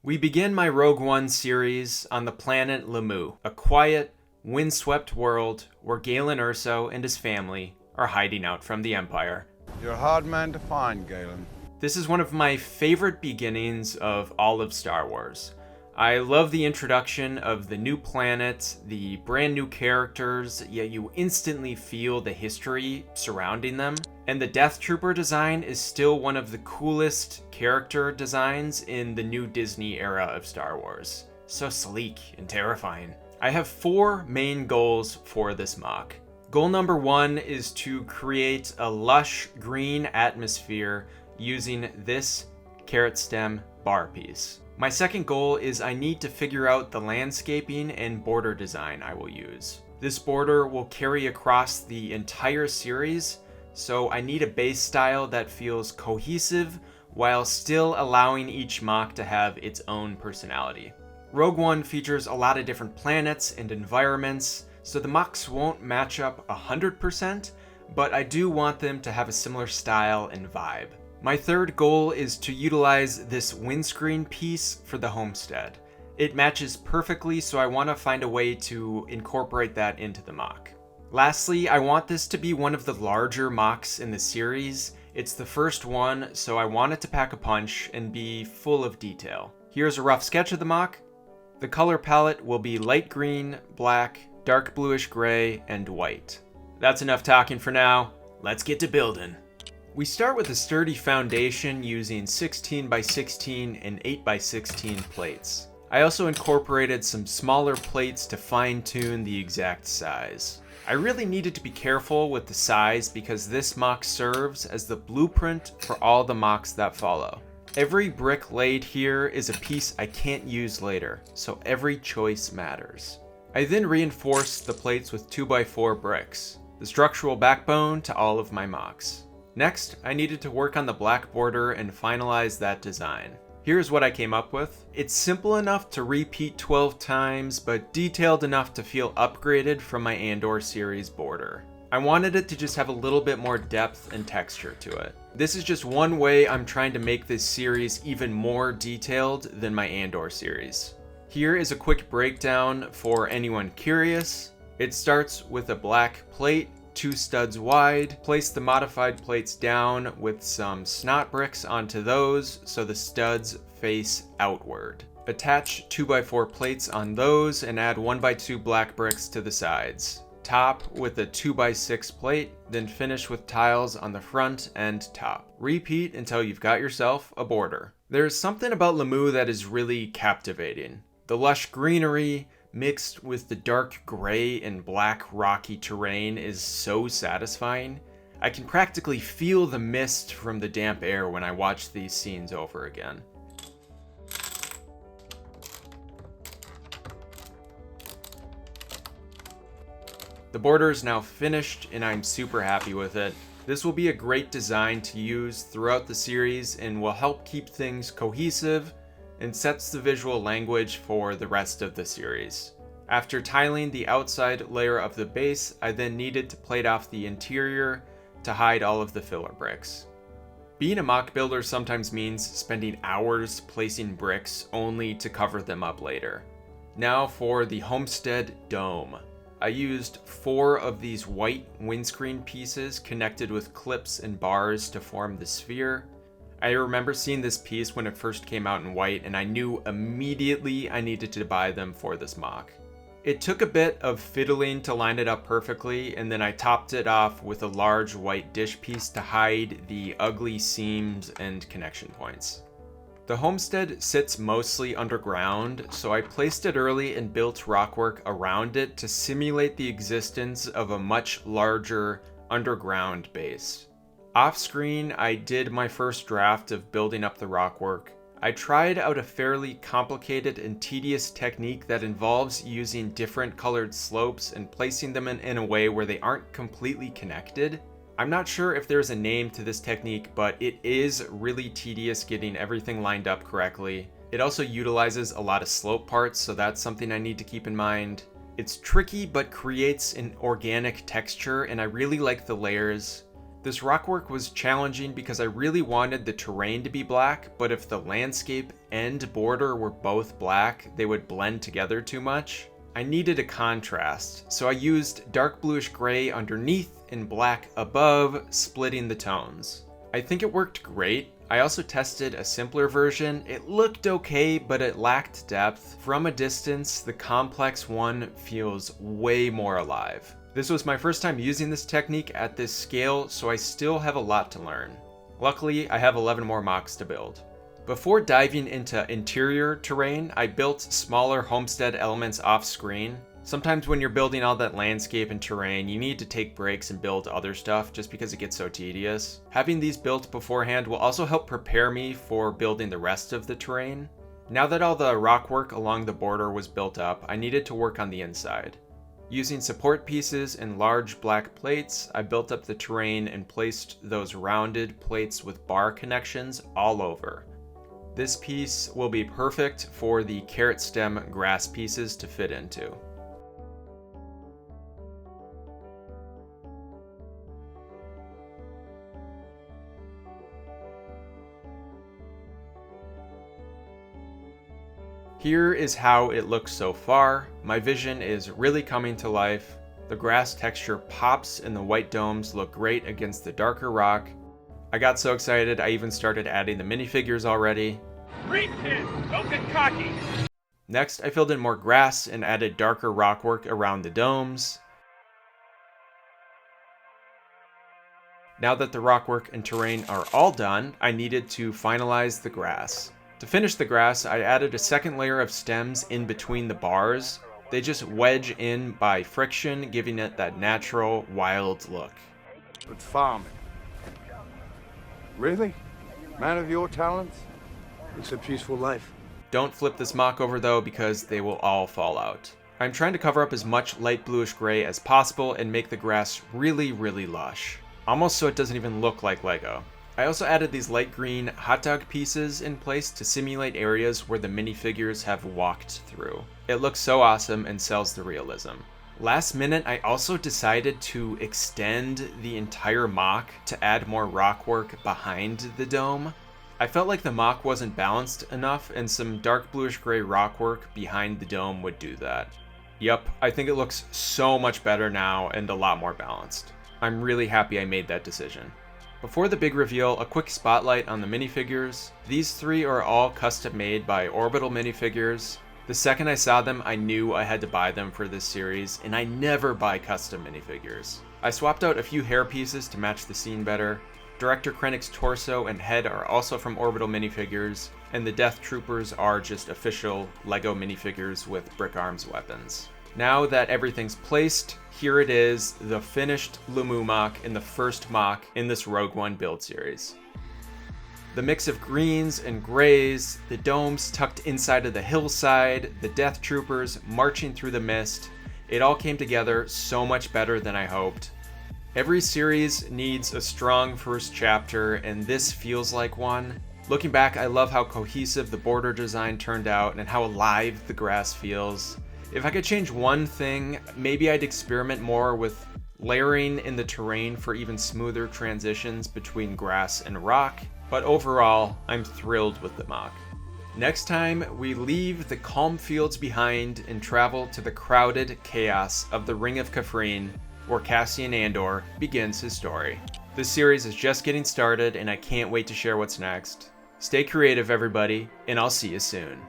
We begin my Rogue One series on the planet Lemu, a quiet, windswept world where Galen Erso and his family are hiding out from the Empire. You're a hard man to find, Galen. This is one of my favorite beginnings of all of Star Wars. I love the introduction of the new planet, the brand new characters, yet you instantly feel the history surrounding them. And the Death Trooper design is still one of the coolest character designs in the new Disney era of Star Wars. So sleek and terrifying. I have 4 main goals for this MOC. Goal number 1 is to create a lush green atmosphere using this carrot stem bar piece. My second goal is I need to figure out the landscaping and border design I will use. This border will carry across the entire series, so I need a base style that feels cohesive while still allowing each MOC to have its own personality. Rogue One features a lot of different planets and environments, so the MOCs won't match up 100%, but I do want them to have a similar style and vibe. My third goal is to utilize this windscreen piece for the homestead. It matches perfectly, so I want to find a way to incorporate that into the MOC. Lastly, I want this to be one of the larger MOCs in the series. It's the first one, so I want it to pack a punch and be full of detail. Here's a rough sketch of the MOC. The color palette will be light green, black, dark bluish gray, and white. That's enough talking for now. Let's get to building. We start with a sturdy foundation using 16 by 16 and 8 by 16 plates. I also incorporated some smaller plates to fine-tune the exact size. I really needed to be careful with the size because this MOC serves as the blueprint for all the MOCs that follow. Every brick laid here is a piece I can't use later, so every choice matters. I then reinforced the plates with 2x4 bricks, the structural backbone to all of my MOCs. Next, I needed to work on the black border and finalize that design. Here's what I came up with. It's simple enough to repeat 12 times, but detailed enough to feel upgraded from my Andor series border. I wanted it to just have a little bit more depth and texture to it. This is just one way I'm trying to make this series even more detailed than my Andor series. Here is a quick breakdown for anyone curious. It starts with a black plate, 2 studs wide. Place the modified plates down with some snot bricks onto those so the studs face outward. Attach 2x4 plates on those and add 1x2 black bricks to the sides. Top with a 2x6 plate, then finish with tiles on the front and top. Repeat until you've got yourself a border. There's something about Lemu that is really captivating. The lush greenery, mixed with the dark gray and black rocky terrain, is so satisfying. I can practically feel the mist from the damp air when I watch these scenes over again. The border is now finished and I'm super happy with it. This will be a great design to use throughout the series and will help keep things cohesive and sets the visual language for the rest of the series. After tiling the outside layer of the base, I then needed to plate off the interior to hide all of the filler bricks. Being a MOC builder sometimes means spending hours placing bricks only to cover them up later. Now for the homestead dome. I used 4 of these white windscreen pieces connected with clips and bars to form the sphere. I remember seeing this piece when it first came out in white, and I knew immediately I needed to buy them for this MOC. It took a bit of fiddling to line it up perfectly, and then I topped it off with a large white dish piece to hide the ugly seams and connection points. The homestead sits mostly underground, so I placed it early and built rockwork around it to simulate the existence of a much larger underground base. Off-screen, I did my first draft of building up the rockwork. I tried out a fairly complicated and tedious technique that involves using different colored slopes and placing them in a way where they aren't completely connected. I'm not sure if there's a name to this technique, but it is really tedious getting everything lined up correctly. It also utilizes a lot of slope parts, so that's something I need to keep in mind. It's tricky, but creates an organic texture, and I really like the layers. This rock work was challenging because I really wanted the terrain to be black, but if the landscape and border were both black, they would blend together too much. I needed a contrast, so I used dark bluish gray underneath and black above, splitting the tones. I think it worked great. I also tested a simpler version. It looked okay, but it lacked depth. From a distance, the complex one feels way more alive. This was my first time using this technique at this scale, so I still have a lot to learn. Luckily, I have 11 more MOCs to build. Before diving into interior terrain, I built smaller homestead elements off screen. Sometimes when you're building all that landscape and terrain, you need to take breaks and build other stuff just because it gets so tedious. Having these built beforehand will also help prepare me for building the rest of the terrain. Now that all the rock work along the border was built up, I needed to work on the inside. Using support pieces and large black plates, I built up the terrain and placed those rounded plates with bar connections all over. This piece will be perfect for the carrot stem grass pieces to fit into. Here is how it looks so far. My vision is really coming to life. The grass texture pops and the white domes look great against the darker rock. I got so excited I even started adding the minifigures already. Reach it! Don't get cocky! Next, I filled in more grass and added darker rock work around the domes. Now that the rock work and terrain are all done, I needed to finalize the grass. To finish the grass, I added a second layer of stems in between the bars. They just wedge in by friction, giving it that natural, wild look. But farming. Really? Man of your talents? It's a peaceful life. Don't flip this MOC over though, because they will all fall out. I'm trying to cover up as much light bluish gray as possible and make the grass really, really lush. Almost so it doesn't even look like Lego. I also added these light green hot dog pieces in place to simulate areas where the minifigures have walked through. It looks so awesome and sells the realism. Last minute, I also decided to extend the entire MOC to add more rock work behind the dome. I felt like the MOC wasn't balanced enough, and some dark bluish gray rock work behind the dome would do that. Yup, I think it looks so much better now and a lot more balanced. I'm really happy I made that decision. Before the big reveal, a quick spotlight on the minifigures. These three are all custom made by Orbital Minifigures. The second I saw them, I knew I had to buy them for this series, and I never buy custom minifigures. I swapped out a few hair pieces to match the scene better. Director Krennic's torso and head are also from Orbital Minifigures, and the Death Troopers are just official LEGO minifigures with brick arms weapons. Now that everything's placed, here it is, the finished LEGO MOC and the first MOC in this Rogue One build series. The mix of greens and grays, the domes tucked inside of the hillside, the Death Troopers marching through the mist, it all came together so much better than I hoped. Every series needs a strong first chapter, and this feels like one. Looking back, I love how cohesive the border design turned out and how alive the grass feels. If I could change one thing, maybe I'd experiment more with layering in the terrain for even smoother transitions between grass and rock, but overall, I'm thrilled with the MOC. Next time, we leave the calm fields behind and travel to the crowded chaos of the Ring of Kafrene, where Cassian Andor begins his story. This series is just getting started, and I can't wait to share what's next. Stay creative, everybody, and I'll see you soon.